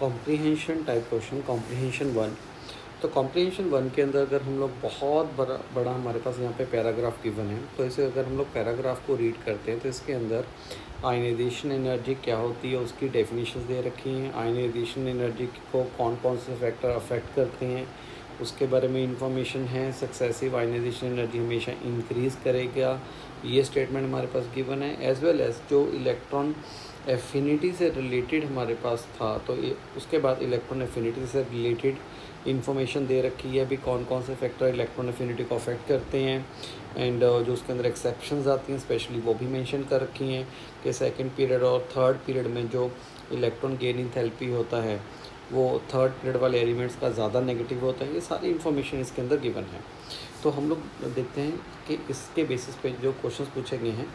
Comprehension type question, comprehension one. तो comprehension one के अंदर अगर हम लोग बहुत बड़ा बड़ा हमारे पास यहाँ पे पैराग्राफ गिवन है, तो इसे अगर हम लोग पैराग्राफ को रीड करते हैं तो इसके अंदर आयनाइजेशन एनर्जी क्या होती है उसकी डेफिनेशंस दे रखी हैं। आयनाइजेशन एनर्जी को कौन कौन से फैक्टर अफेक्ट करते हैं उसके बारे में इंफॉर्मेशन है। सक्सेसिव आयनाइजेशन एनर्जी हमेशा इंक्रीज़ करेगा, ये स्टेटमेंट हमारे पास गिवन है। एज वेल एज जो इलेक्ट्रॉन एफिनिटी से रिलेटेड हमारे पास था, तो ये उसके बाद इलेक्ट्रॉन एफिनिटी से रिलेटेड इन्फॉर्मेशन दे रखी है, अभी कौन कौन से फैक्टर इलेक्ट्रॉन एफिनिटी को अफेक्ट करते हैं। एंड जो उसके अंदर एक्सेप्शंस आती हैं स्पेशली वो भी मेंशन कर रखी हैं कि सेकंड पीरियड और थर्ड पीरियड में जो इलेक्ट्रॉन गेन इंथैल्पी होता है वो थर्ड पीरियड वाले एलिमेंट्स का ज़्यादा नेगेटिव होता है। ये सारी इन्फॉर्मेशन इसके अंदर गिवन है। तो हम लोग देखते हैं कि इसके बेसिस पे जो क्वेश्चंस पूछे गए हैं।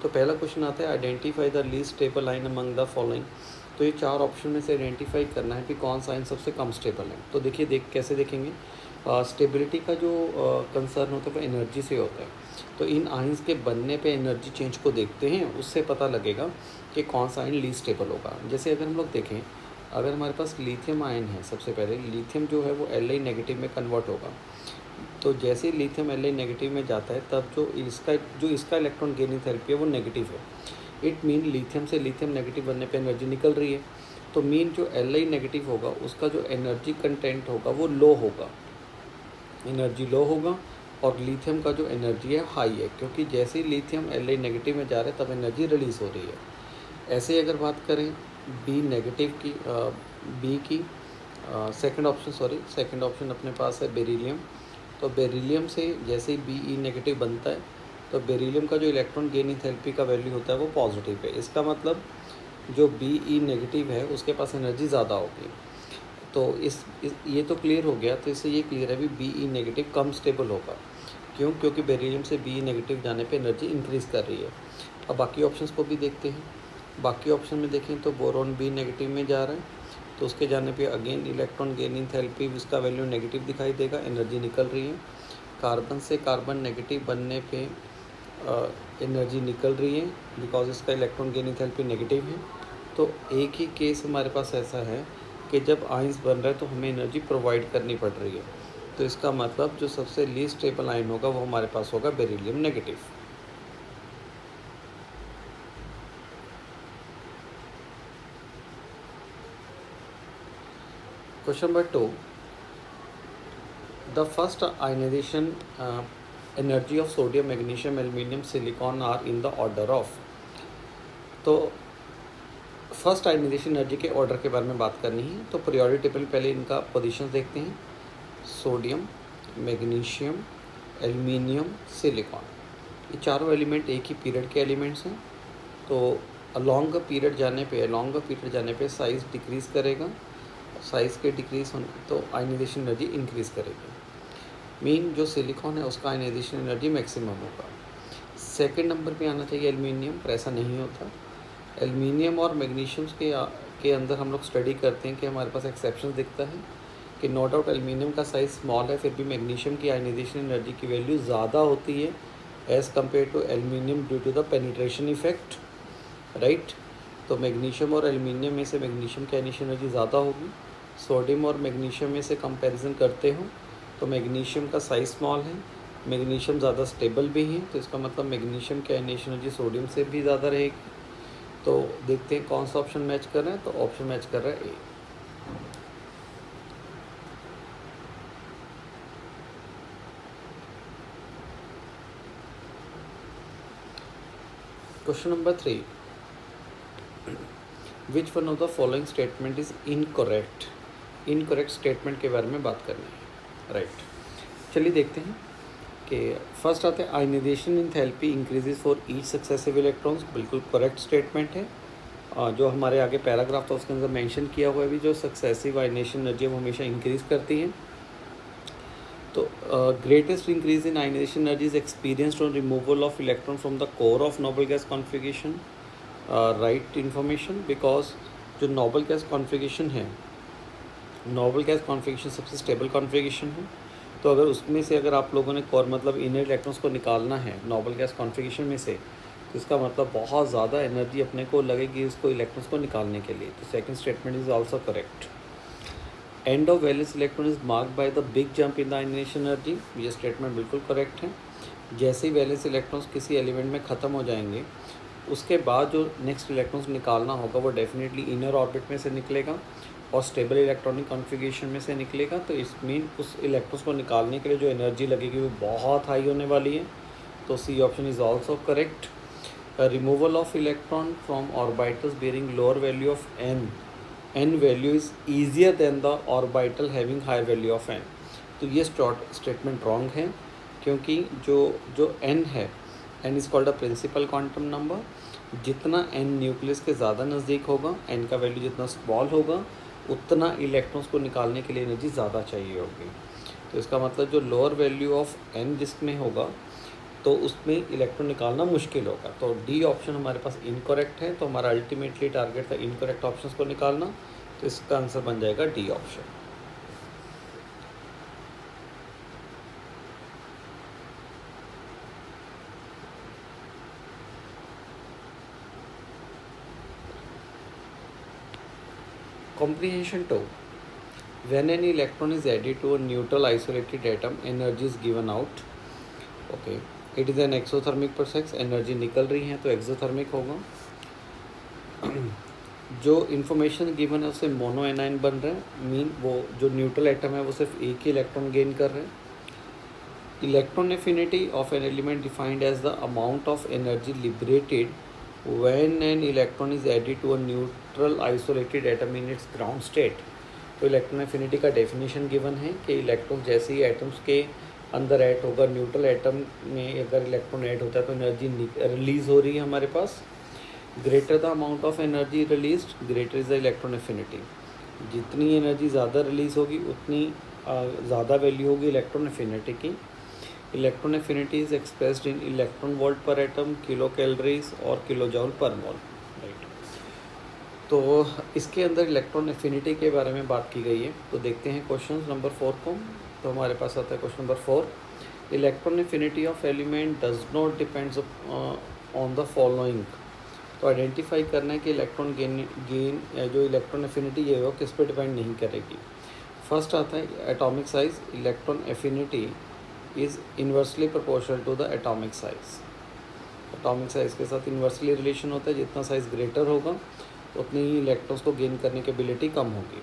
तो पहला क्वेश्चन आता है identify the least stable line among the following. तो ये चार ऑप्शन में से आइडेंटिफाई करना है कि कौन सा लाइन सबसे कम स्टेबल है। तो देखिए कैसे देखेंगे, स्टेबिलिटी का जो कंसर्न होता है वो एनर्जी से होता है। तो इन आयंस के बनने पे एनर्जी चेंज को देखते हैं, उससे पता लगेगा कि कौन सा आयन लीस्ट स्टेबल होगा। जैसे अगर हम लोग देखें, अगर हमारे पास लिथियम आयन है, सबसे पहले लिथियम जो है वो Li नेगेटिव में कन्वर्ट होगा। तो जैसे ही लिथियम Li नेगेटिव में जाता है तब जो इसका इलेक्ट्रॉन गेन इंथैल्पी है वो नेगेटिव है। इट मीन लिथियम से लिथियम नेगेटिव बनने पे एनर्जी निकल रही है। तो मीन जो Li नेगेटिव होगा उसका जो एनर्जी कंटेंट होगा वो लो होगा, एनर्जी लो होगा। और लिथियम का जो एनर्जी है हाई है, क्योंकि जैसे ही लिथियम Li नेगेटिव में जा रहा है तब एनर्जी रिलीज़ हो रही है। ऐसे अगर बात करें बी नेगेटिव की, बी की सेकंड ऑप्शन अपने पास है बेरिलियम। तो बेरिलियम से जैसे ही Be नेगेटिव बनता है तो बेरिलियम का जो इलेक्ट्रॉन गेन इंथैल्पी का वैल्यू होता है वो पॉजिटिव है। इसका मतलब जो Be नेगेटिव है उसके पास एनर्जी ज़्यादा होगी। तो ये तो क्लियर हो गया। तो इससे ये क्लियर है भी Be नेगेटिव कम स्टेबल होगा। क्यों? क्योंकि बेरिलियम से Be नेगेटिव जाने पे एनर्जी इंक्रीज़ कर रही है। अब बाकी ऑप्शंस को भी देखते हैं। बाकी ऑप्शन में देखें तो बोरॉन Be नेगेटिव में जा रहा है, तो उसके जाने पे अगेन इलेक्ट्रॉन गेन इंथैल्पी उसका वैल्यू नेगेटिव दिखाई देगा, एनर्जी निकल रही है। कार्बन से कार्बन नेगेटिव बनने पे एनर्जी निकल रही है बिकॉज इसका इलेक्ट्रॉन गेन इंथैल्पी नेगेटिव है। तो एक ही केस हमारे पास ऐसा है कि जब आयंस बन रहा है तो हमें एनर्जी प्रोवाइड करनी पड़ रही है। तो इसका मतलब जो सबसे लीस्ट स्टेबल आयन होगा वो हमारे पास होगा beryllium negative. Question number 2, the first ionisation energy of sodium, magnesium, aluminium, silicon are in the order of. तो फर्स्ट आयनाइजेशन एनर्जी के ऑर्डर के बारे में बात करनी है। तो पीरियोडिक टेबल पहले इनका पोजीशंस देखते हैं। सोडियम, मैग्नीशियम, एल्यूमिनियम, सिलिकॉन, ये चारों एलिमेंट एक ही पीरियड के एलिमेंट्स हैं। तो अलॉन्ग द पीरियड जाने पे साइज़ डिक्रीज़ करेगा, साइज़ के डिक्रीज़ होने तो आयनाइजेशन एनर्जी इंक्रीज़ करेगी। मीन जो सिलिकॉन है उसका आयनाइजेशन एनर्जी मैक्सिमम होगा। सेकंड नंबर पे आना चाहिए एल्यूमिनियम, पर ऐसा नहीं होता। एल्यूमिनियम और मैग्नीशियम के अंदर हम लोग स्टडी करते हैं कि हमारे पास एक्सेप्शन दिखता है कि नो डाउट एल्यूमिनियम का साइज़ स्मॉल है, फिर भी मैग्नीशियम की आयनाइजेशन एनर्जी की वैल्यू ज़्यादा होती है as compare to aluminium due to the penetration effect, right. तो मैग्नीशियम और एल्यूमिनियम में से मैग्नीशियम की आयनाइजेशन एनर्जी ज़्यादा होगी। सोडियम और मैग्नीशियम में से कंपैरिजन करते हो तो मैग्नीशियम का साइज़ स्मॉल है, मैग्नीशियम ज़्यादा स्टेबल भी है, तो इसका मतलब मैग्नीशियम की आयनाइजेशन एनर्जी सोडियम से भी ज़्यादा रहेगी। तो देखते हैं कौन सा ऑप्शन मैच कर रहा है। तो ऑप्शन मैच कर रहा है A. Question number 3, which one of the following statement is incorrect. Incorrect statement के बारे में बात करनी है, राइट। चलिए देखते हैं कि फर्स्ट आते हैं ionisation enthalpy increases for each successive electrons, बिल्कुल करेक्ट स्टेटमेंट है। जो हमारे आगे पैराग्राफ था उसके अंदर मेंशन किया हुआ है भी, जो सक्सेसिव आयनाइजेशन एनर्जी वो हमेशा इंक्रीज़ करती है। तो greatest increase in ionisation energy is experienced on removal of electron from the core of noble gas configuration, right information. Because जो नोबल गैस कॉन्फ़िगरेशन है, नोबल गैस कॉन्फ़िगरेशन सबसे stable configuration है। तो अगर उसमें से अगर आप लोगों ने कोर मतलब इनर इलेक्ट्रॉन्स को निकालना है नोबल गैस कॉन्फ़िगरेशन में से, तो इसका मतलब बहुत ज़्यादा एनर्जी अपने को लगेगी इसको इलेक्ट्रॉन्स को निकालने के लिए। तो second statement is also correct. And of valence electron is marked by the big jump in the ionisation energy, ये स्टेटमेंट बिल्कुल करेक्ट है। जैसे ही वैलेंस इलेक्ट्रॉन्स किसी एलिमेंट में ख़त्म हो जाएंगे, उसके बाद जो नेक्स्ट इलेक्ट्रॉन्स निकालना होगा वो डेफिनेटली इनर ऑर्बिट में से निकलेगा और स्टेबल इलेक्ट्रॉनिक कॉन्फ़िगरेशन में से निकलेगा। तो इस मीन उस इलेक्ट्रॉन्स को निकालने के लिए जो एनर्जी लगेगी वो बहुत हाई होने वाली है। तो C option is also correct. Removal of electron from orbitals bearing lower value of n value is easier than the orbital having high value of n. तो ये स्टेटमेंट रॉन्ग है, क्योंकि जो जो एन है, n is called a principal quantum number. जितना n nucleus के ज़्यादा नज़दीक होगा, एन का वैल्यू जितना स्मॉल होगा, उतना इलेक्ट्रॉन्स को निकालने के लिए एनर्जी ज़्यादा चाहिए होगी। तो इसका मतलब जो लोअर वैल्यू ऑफ एन जिसमें होगा तो उसमें इलेक्ट्रॉन निकालना मुश्किल होगा। तो डी ऑप्शन हमारे पास इनकरेक्ट है। तो हमारा अल्टीमेटली टारगेट था इनकरेक्ट ऑप्शंस को निकालना, तो इसका आंसर बन जाएगा D option. Comprehension 2. When an electron is added to a neutral isolated atom, energy is given out. Okay. It is an exothermic process. Energy निकल रही है तो एक्सोथर्मिक होगा। जो इन्फॉर्मेशन गिवन है उससे मोनो एनाइन बन रहा है, मीन वो जो न्यूट्रल एटम है वो सिर्फ एक ही इलेक्ट्रॉन गेन कर रहे हैं। Electron affinity of an element defined as the amount of energy liberated when an electron is added to a neutral isolated atom in its ground state। तो इलेक्ट्रॉन एफिनिटी का definition given है कि electron जैसे ही atoms के अंदर add होगा, neutral atom में अगर इलेक्ट्रॉन ऐड होता है तो एनर्जी रिलीज़ हो रही है हमारे पास। Greater the amount of energy release, greater is the electron affinity. जितनी एनर्जी ज़्यादा रिलीज़ होगी उतनी ज़्यादा वैल्यू होगी इलेक्ट्रॉन एफिनिटी की। Electron affinity is expressed in electron volt per atom, kilo calories और kilo joule per mole. Right, तो इसके अंदर इलेक्ट्रॉन एफिनिटी के बारे में बात की गई है। तो देखते हैं क्वेश्चन नंबर 4 को। तो हमारे पास आता है question number 4। Electron affinity of element does not depends on the following. तो आइडेंटिफाई करना है कि इलेक्ट्रॉन गेन जो इलेक्ट्रॉन एफिनिटी है वो किस पर डिपेंड नहीं करेगी। फर्स्ट आता है atomic size. Electron affinity is inversely proportional to the atomic size. Atomic size के साथ इन्वर्सली रिलेशन होता है, जितना साइज़ ग्रेटर होगा उतनी ही इलेक्ट्रॉन्स को गेन करने की एबिलिटी कम होगी।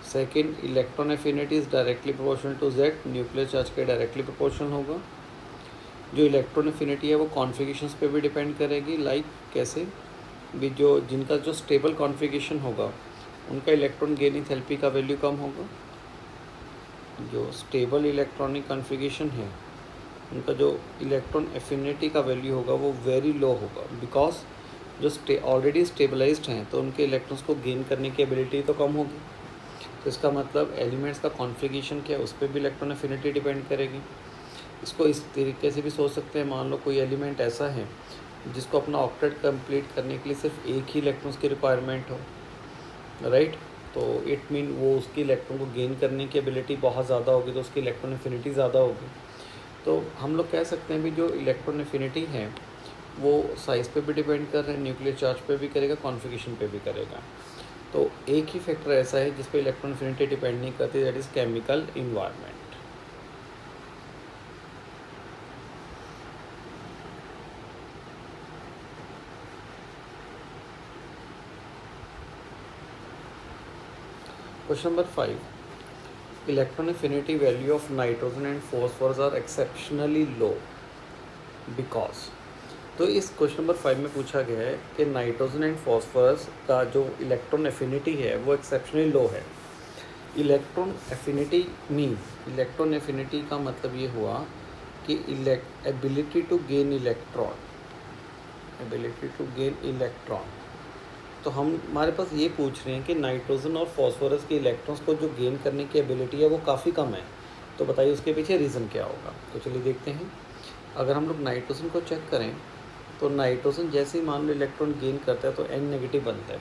Second, electron affinity is directly proportional to Z. Nuclear charge के डायरेक्टली प्रोपोर्शनल होगा। जो इलेक्ट्रॉन एफिनिटी है वो कॉन्फ़िगरेशंस पे भी डिपेंड करेगी। लाइक कैसे भी, जो जिनका जो स्टेबल कॉन्फ़िगरेशन होगा उनका इलेक्ट्रॉन गेन एंथैल्पी का वैल्यू कम होगा। जो स्टेबल इलेक्ट्रॉनिक कॉन्फ़िगरेशन है उनका जो इलेक्ट्रॉन एफिनिटी का वैल्यू होगा वो वेरी लो होगा, बिकॉज जो ऑलरेडी स्टेबलाइज्ड हैं तो उनके इलेक्ट्रॉन्स को गेन करने की एबिलिटी तो कम होगी। तो इसका मतलब एलिमेंट्स का कॉन्फ़िगरेशन क्या है उस पर भी इलेक्ट्रॉन एफिनिटी डिपेंड करेगी। इसको इस तरीके से भी सोच सकते हैं, मान लो कोई एलिमेंट ऐसा है जिसको अपना ऑक्टेट कंप्लीट करने के लिए सिर्फ एक ही इलेक्ट्रॉन्स की रिक्वायरमेंट हो, राइट। तो इट मीन वो उसकी इलेक्ट्रॉन को गेन करने की एबिलिटी बहुत ज़्यादा होगी, तो उसकी इलेक्ट्रॉन एफिनिटी ज़्यादा होगी। तो हम लोग कह सकते हैं भी जो इलेक्ट्रॉन एफिनिटी है वो साइज़ पे भी डिपेंड कर रहे हैं, न्यूक्लियर चार्ज पे भी करेगा, कॉन्फ़िगरेशन पे भी करेगा। तो एक ही फैक्टर ऐसा है जिस पे इलेक्ट्रॉन एफिनिटी डिपेंड नहीं करती, that is chemical environment. Question number 5। Electron affinity value of nitrogen and phosphorus are exceptionally low because. तो इस क्वेश्चन नंबर 5 में पूछा गया है कि नाइट्रोजन एंड फॉस्फोरस का जो इलेक्ट्रॉन एफिनिटी है वो एक्सेप्शनली लो है। Electron affinity mean, electron affinity का मतलब ये हुआ कि ability to gain electron, ability to gain electron. तो हम हमारे पास ये पूछ रहे हैं कि नाइट्रोजन और फॉस्फोरस के इलेक्ट्रॉन्स को जो गेन करने की एबिलिटी है वो काफ़ी कम है। तो बताइए उसके पीछे रीज़न क्या होगा। तो चलिए देखते हैं। अगर हम लोग नाइट्रोजन को चेक करें तो नाइट्रोजन जैसे ही मान लो इलेक्ट्रॉन गेन करता है तो N नेगेटिव बनता है,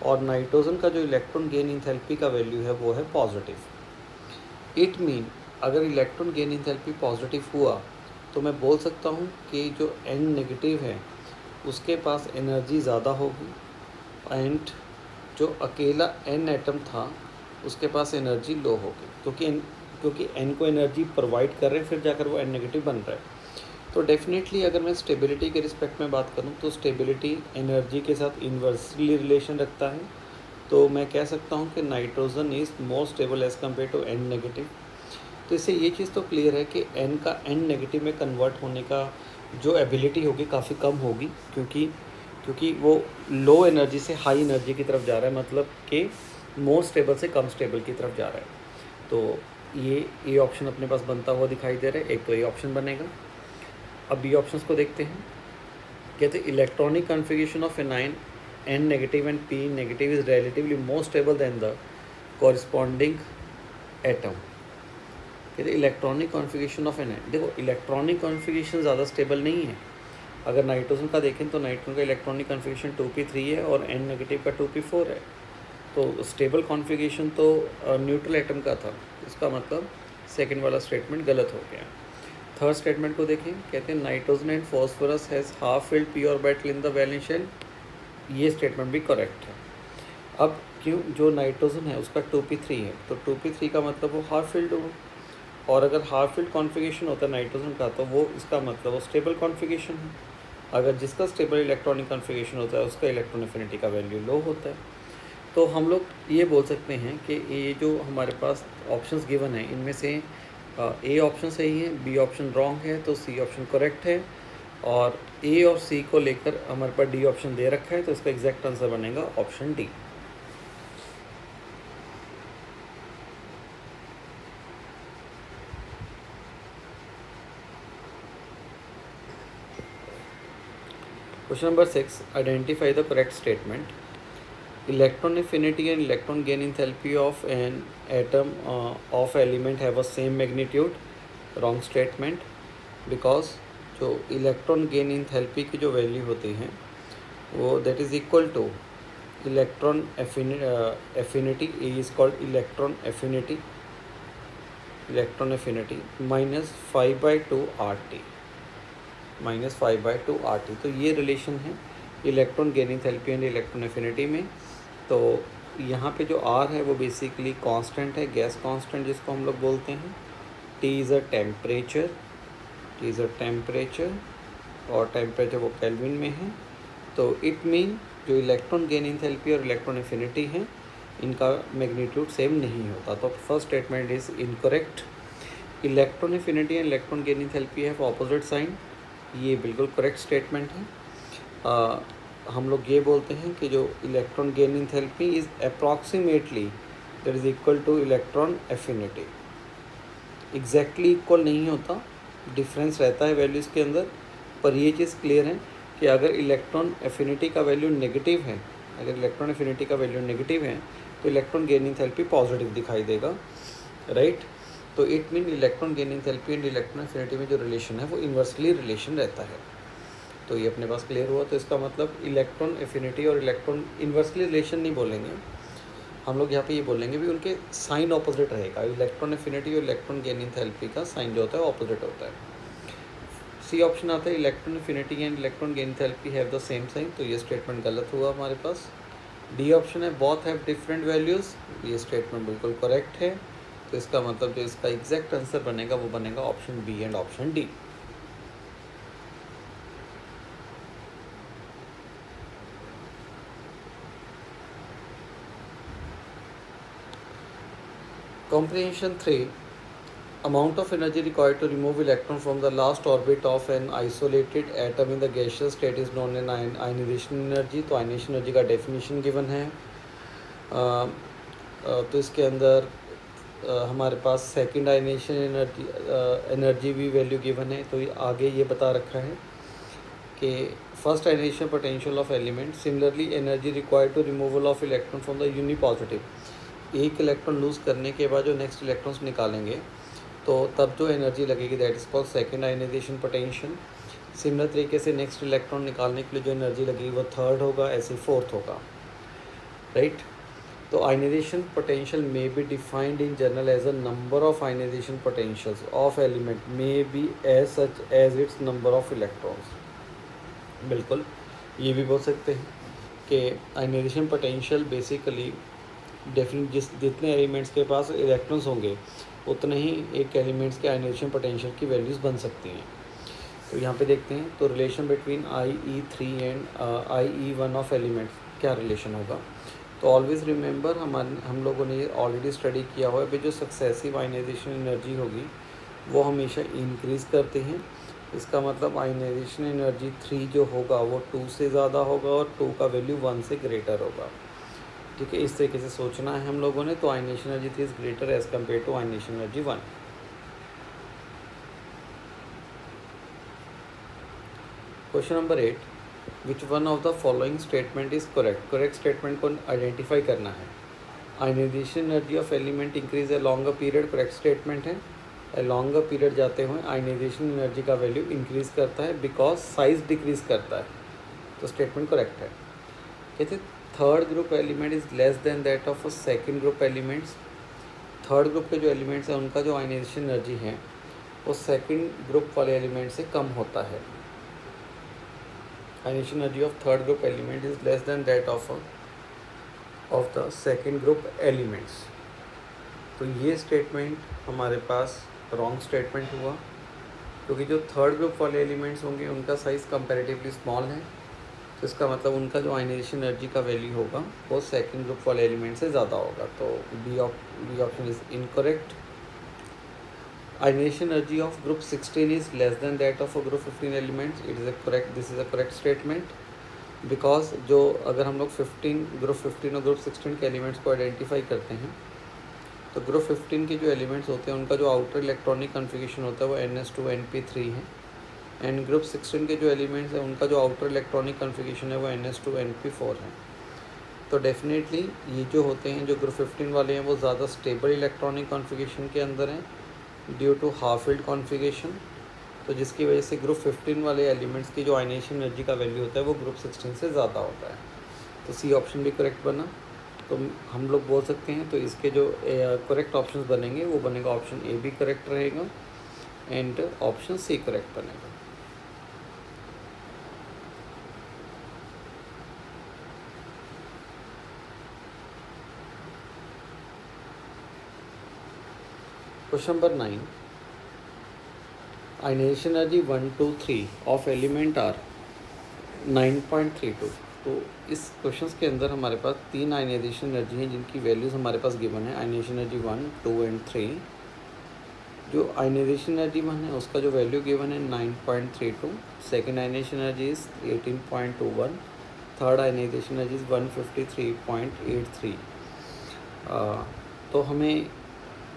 और नाइट्रोजन का जो इलेक्ट्रॉन गेन इंथैल्पी का वैल्यू है वो है पॉजिटिव। इट मीन अगर इलेक्ट्रॉन गेन इंथैल्पी पॉजिटिव हुआ तो मैं बोल सकता हूँ कि जो N नेगेटिव है उसके पास एनर्जी ज़्यादा होगी, एंड जो अकेला n एटम था उसके पास एनर्जी लो होगी, क्योंकि n को एनर्जी प्रोवाइड कर रहे हैं, फिर जाकर वो n नेगेटिव बन रहा है। तो डेफिनेटली अगर मैं स्टेबिलिटी के रिस्पेक्ट में बात करूँ तो स्टेबिलिटी एनर्जी के साथ इन्वर्सली रिलेशन रखता है। तो मैं कह सकता हूँ कि nitrogen is more stable as compare to n negative. तो इससे ये चीज़ तो क्लियर है कि n का n नेगेटिव में कन्वर्ट होने का जो एबिलिटी होगी काफ़ी कम होगी, क्योंकि वो लो एनर्जी से हाई एनर्जी की तरफ जा रहा है, मतलब कि मोर स्टेबल से कम स्टेबल की तरफ जा रहा है। तो ये ऑप्शन अपने पास बनता हुआ दिखाई दे रहा है, एक तो ये ऑप्शन बनेगा। अब बी ऑप्शंस को देखते हैं। कहते हैं electronic configuration of anion n negative and p negative is relatively more stable then the corresponding atom. कहते हैं इलेक्ट्रॉनिक कॉन्फ़िगरेशन ऑफ एनाइन, देखो इलेक्ट्रॉनिक कॉन्फ़िगरेशन ज़्यादा स्टेबल नहीं है। अगर नाइट्रोजन का देखें तो नाइट्रोजन का इलेक्ट्रॉनिक कॉन्फ़िगरेशन 2p3 है और n नेगेटिव का 2p4 है। तो स्टेबल कॉन्फ़िगरेशन तो न्यूट्रल एटम का था, इसका मतलब सेकंड वाला स्टेटमेंट गलत हो गया। थर्ड स्टेटमेंट को देखें, कहते हैं nitrogen and phosphorus has half filled p orbital in the valence shell, ये स्टेटमेंट भी करेक्ट है। अब क्यों, जो नाइट्रोजन है उसका 2p3 है, तो 2p3 का मतलब वो हाफ फिल्ड हो, और अगर हाफ फिल्ड कॉन्फ़िगरेशन होता है नाइट्रोजन का तो वो इसका मतलब वो स्टेबल कॉन्फ़िगरेशन है। अगर जिसका स्टेबल इलेक्ट्रॉनिक कॉन्फ़िगरेशन होता है उसका इलेक्ट्रॉन एफिनिटी का वैल्यू लो होता है। तो हम लोग ये बोल सकते हैं कि ये जो हमारे पास ऑप्शंस गिवन है इनमें से ए ऑप्शन सही है, बी ऑप्शन रॉन्ग है, तो सी ऑप्शन करेक्ट है, और ए और सी को लेकर हमारे पास डी ऑप्शन दे रखा है, तो इसका एग्जैक्ट आंसर बनेगा option D. Question number 6, identify the correct statement. Electron affinity and electron gain enthalpy of an atom of element have a same magnitude. Wrong statement, because जो इलेक्ट्रॉन गेन इंथैल्पी की जो value होती हैं वो that is equal two electron affinity, is called electron affinity minus 5/2 RT, minus 5/2 RT। तो ये relation है electron gain enthalpy and electron affinity में। तो यहाँ पे जो R है वो बेसिकली कांस्टेंट है, गैस कांस्टेंट जिसको हम लोग बोलते हैं। T इज़ अ टेम्परेचर, और टेम्परेचर वो केल्विन में है। तो इट मीन जो इलेक्ट्रॉन गेन इंथैल्पी और इलेक्ट्रॉन एफिनिटी है इनका मैग्नीट्यूड सेम नहीं होता। तो first statement is incorrect. Electron affinity and electron gain enthalpy have opposite sign, ये बिल्कुल करेक्ट स्टेटमेंट है। हम लोग ये बोलते हैं कि जो electron gain enthalpy is approximately that is equal two electron affinity. Exactly equal नहीं होता, डिफरेंस रहता है वैल्यूज़ के अंदर, पर ये चीज़ क्लियर है कि अगर इलेक्ट्रॉन एफिनिटी का वैल्यू नेगेटिव है, तो इलेक्ट्रॉन गेन इंथैल्पी पॉजिटिव दिखाई देगा, राइट। तो it mean electron gain enthalpy and electron affinity में जो रिलेशन है वो इन्वर्सली रिलेशन रहता है। तो ये अपने पास क्लियर हुआ। तो इसका मतलब इलेक्ट्रॉन एफिनिटी और इलेक्ट्रॉन इन्वर्सली रिलेशन नहीं बोलेंगे हम लोग, यहाँ पे ये बोलेंगे भी उनके साइन ऑपोजिट रहेगा। इलेक्ट्रॉन एफिनिटी और इलेक्ट्रॉन गेन इंथैल्पी का साइन जो होता है ऑपोजिट होता है। सी ऑप्शन आता है electron affinity and electron gain enthalpy have the same sign, तो ये स्टेटमेंट गलत हुआ हमारे पास। डी ऑप्शन है बोथ हैव डिफरेंट वैल्यूज़, ये स्टेटमेंट बिल्कुल करेक्ट है। तो इसका मतलब जो इसका एग्जैक्ट आंसर बनेगा वो बनेगा option B and option D. Comprehension 3, amount of energy required to remove electron from the last orbit of an isolated atom in the gaseous state is known as ionization energy। तो ionization energy का definition given है। तो इसके अंदर हमारे पास second ionisation energy भी value given है। तो आगे ये बता रखा है कि first ionisation potential of element, similarly energy required to removal of electron from the unipositive, एक इलेक्ट्रॉन लूज़ करने के बाद जो नेक्स्ट इलेक्ट्रॉन्स निकालेंगे तो तब जो एनर्जी लगेगी that is called second ionisation potential. Similar तरीके से नेक्स्ट इलेक्ट्रॉन निकालने के लिए जो एनर्जी लगेगी वो थर्ड होगा, ऐसे फोर्थ होगा, राइट। तो ionisation potential may be defined in general as a number of ionisation potentials of element may be as such as its number of electrons. बिल्कुल, ये भी बोल सकते हैं कि आयनाइजेशन पोटेंशियल बेसिकली जितने एलिमेंट्स के पास इलेक्ट्रॉन्स होंगे उतने ही एक एलिमेंट्स के आयनाइजेशन पोटेंशियल की वैल्यूज़ बन सकती हैं। तो यहाँ पे देखते हैं, तो relation between IE3 and IE1 of elements क्या रिलेशन होगा। तो ऑलवेज़ रिमेंबर, हम लोगों ने ऑलरेडी स्टडी किया हुआ है, जो सक्सेसिव आयनाइजेशन एनर्जी होगी वो हमेशा इंक्रीज़ करते हैं। इसका मतलब आयनाइजेशन एनर्जी 3 जो होगा वो 2 से ज़्यादा होगा और 2 का वैल्यू 1 से ग्रेटर होगा। ठीक है, इस तरीके से सोचना है हम लोगों ने। तो ionisation energy 3 is greater as compare to ionisation energy 1। Question number 8, which one of the following statement is correct. Correct statement को आइडेंटिफाई करना है। Ionisation energy of element increase a longer period, correct statement है। Longer period जाते हुए ionisation energy का value increase करता है because size decrease करता है, तो स्टेटमेंट करेक्ट है। कहते third group element is less than that of a second group elements. Third group के जो एलिमेंट्स हैं उनका जो आयनाइजेशन एनर्जी है वो सेकेंड ग्रुप वाले एलिमेंट से कम होता है। Ionisation energy of third group element is less than that of the second group elements. तो ये स्टेटमेंट हमारे पास रॉन्ग स्टेटमेंट हुआ, क्योंकि जो थर्ड ग्रुप वाले एलिमेंट्स होंगे उनका साइज़ कंपैरेटिवली स्मॉल है। तो इसका मतलब उनका जो आयनाइजेशन एनर्जी का वैल्यू होगा वो सेकेंड ग्रुप वाले एलिमेंट से ज़्यादा होगा। तो B option is incorrect. Ionisation energy of group 16 is less than that of group 15 elements. This is a correct statement, because जो अगर हम लोग ग्रुप 15 और ग्रुप 16 के एलिमेंट्स को आइडेंटिफाई करते हैं, तो ग्रुप 15 के जो एलिमेंट्स होते हैं उनका जो आउटर इलेक्ट्रॉनिक कॉन्फ़िगरेशन होता है वो NS2 NP3 है, एंड ग्रुप 16 के जो एलिमेंट्स हैं उनका जो आउटर इलेक्ट्रॉनिक कॉन्फ़िगरेशन है वो NS2 NP4 है। तो डेफिनेटली ये जो होते हैं, जो ग्रुप 15 वाले हैं, वो ज़्यादा स्टेबल इलेक्ट्रॉनिक कॉन्फ़िगरेशन के अंदर हैं due to half filled configuration. तो जिसकी वजह से ग्रुप 15 वाले एलिमेंट्स की जो आयनाइजेशन एनर्जी का वैल्यू होता है वो ग्रुप 16 से ज़्यादा होता है। तो सी ऑप्शन भी करेक्ट बना। तो हम लोग बोल सकते हैं, तो इसके जो करेक्ट ऑप्शंस बनेंगे वो बनेगा ऑप्शन ए भी करेक्ट रहेगा एंड ऑप्शन सी करेक्ट बनेगा। Question number 9, ionisation energy 1, 2, 3 of element are 9.32। तो इस क्वेश्चन के अंदर हमारे पास 3 आयनाइजेशन एनर्जी हैं जिनकी वैल्यूज़ हमारे पास गिवन है। Ionisation energy 1, 2 and 3। जो आयनाइजेशन एनर्जी 1 है उसका जो वैल्यू गिवन है 9.32। Second ionisation energy is 18.21। Third ionisation energy is 153.83। तो हमें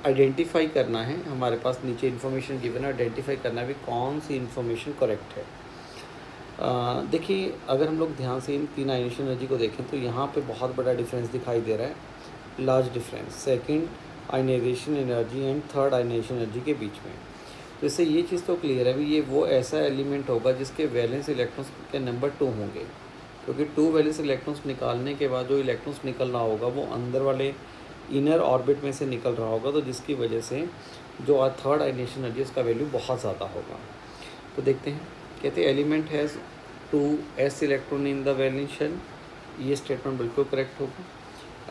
आइडेंटिफाई करना है, हमारे पास नीचे इन्फॉर्मेशन गिवन है, आइडेंटिफाई करना है भी कौन सी इन्फॉर्मेशन करेक्ट है। देखिए, अगर हम लोग ध्यान से इन 3 आयनाइजेशन एनर्जी को देखें तो यहाँ पे बहुत बड़ा डिफरेंस दिखाई दे रहा है, large difference second ionisation energy and third ionisation energy के बीच में। तो इससे ये चीज़ तो क्लियर है भी ये वो ऐसा एलिमेंट होगा जिसके वैलेंस इलेक्ट्रॉन्स के नंबर 2 होंगे, क्योंकि 2 वैलेंस इलेक्ट्रॉन्स निकालने के बाद जो इलेक्ट्रॉन्स निकल रहा होगा वो अंदर वाले इनर ऑर्बिट में से निकल रहा होगा, तो जिसकी वजह से जो थर्ड आयनाइजेशन एनर्जी उसका वैल्यू बहुत ज़्यादा होगा। तो देखते हैं, कहते हैं element has 2s electron in the valence shell. ये स्टेटमेंट बिल्कुल करेक्ट होगा।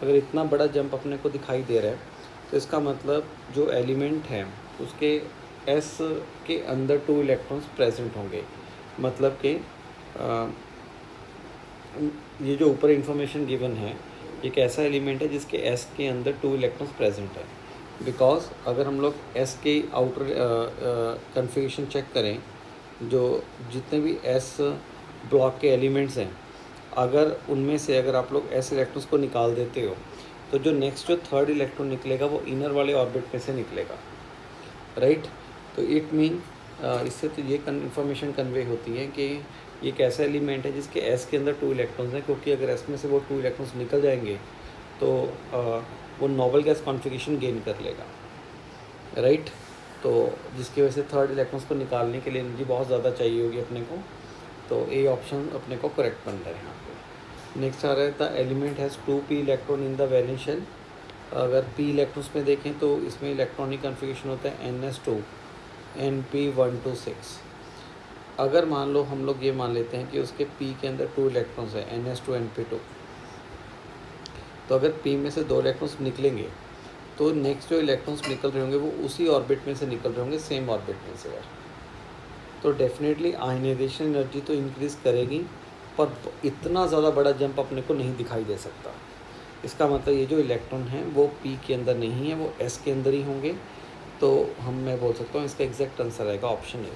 अगर इतना बड़ा जंप अपने को दिखाई दे रहा है तो इसका मतलब जो एलिमेंट है उसके s के अंदर 2 इलेक्ट्रॉन्स प्रेजेंट होंगे। मतलब कि ये जो ऊपर इंफॉर्मेशन गिवन है एक ऐसा एलिमेंट है जिसके s के अंदर 2 इलेक्ट्रॉन्स प्रेजेंट है। बिकॉज अगर हम लोग s के आउटर कन्फिगरेशन चेक करें, जो जितने भी s ब्लॉक के एलिमेंट्स हैं, अगर उनमें से अगर आप लोग s इलेक्ट्रॉन्स को निकाल देते हो तो जो नेक्स्ट जो थर्ड इलेक्ट्रॉन निकलेगा वो इनर वाले ऑर्बिट में से निकलेगा, राइट। तो इट मीन इससे तो ये इन्फॉर्मेशन कन्वे होती है कि ये एक ऐसा एलिमेंट है जिसके s के अंदर 2 इलेक्ट्रॉन्स हैं, क्योंकि अगर s में से वो 2 इलेक्ट्रॉन्स निकल जाएंगे तो वो नोबल गैस कॉन्फ़िगरेशन गेन कर लेगा, राइट। तो जिसकी वजह से थर्ड इलेक्ट्रॉन्स को निकालने के लिए एनर्जी बहुत ज़्यादा चाहिए होगी अपने को। तो ए ऑप्शन अपने को करेक्ट बन रहा है यहाँ पे। नेक्स्ट आ रहा है the element has 2p electron in the valence shell. अगर p इलेक्ट्रॉन्स में देखें तो इसमें इलेक्ट्रॉनिक कॉन्फ़िगरेशन होता है NS2 NP126। अगर मान लो हम लोग ये मान लेते हैं कि उसके पी के अंदर 2 इलेक्ट्रॉन्स है NH2 तो अगर पी में से 2 इलेक्ट्रॉन्स निकलेंगे तो नेक्स्ट जो इलेक्ट्रॉन्स निकल रहे होंगे वो उसी ऑर्बिट में से निकल रहे होंगे, सेम ऑर्बिट में से यार। तो डेफिनेटली आयनाइजेशन एनर्जी तो इंक्रीज़ करेगी, पर इतना ज़्यादा बड़ा जंप अपने को नहीं दिखाई दे सकता। इसका मतलब ये जो इलेक्ट्रॉन हैं वो पी के अंदर नहीं है, वो एस के अंदर ही होंगे। तो मैं बोल सकता हूँ इसका एग्जैक्ट आंसर आएगा ऑप्शन ए।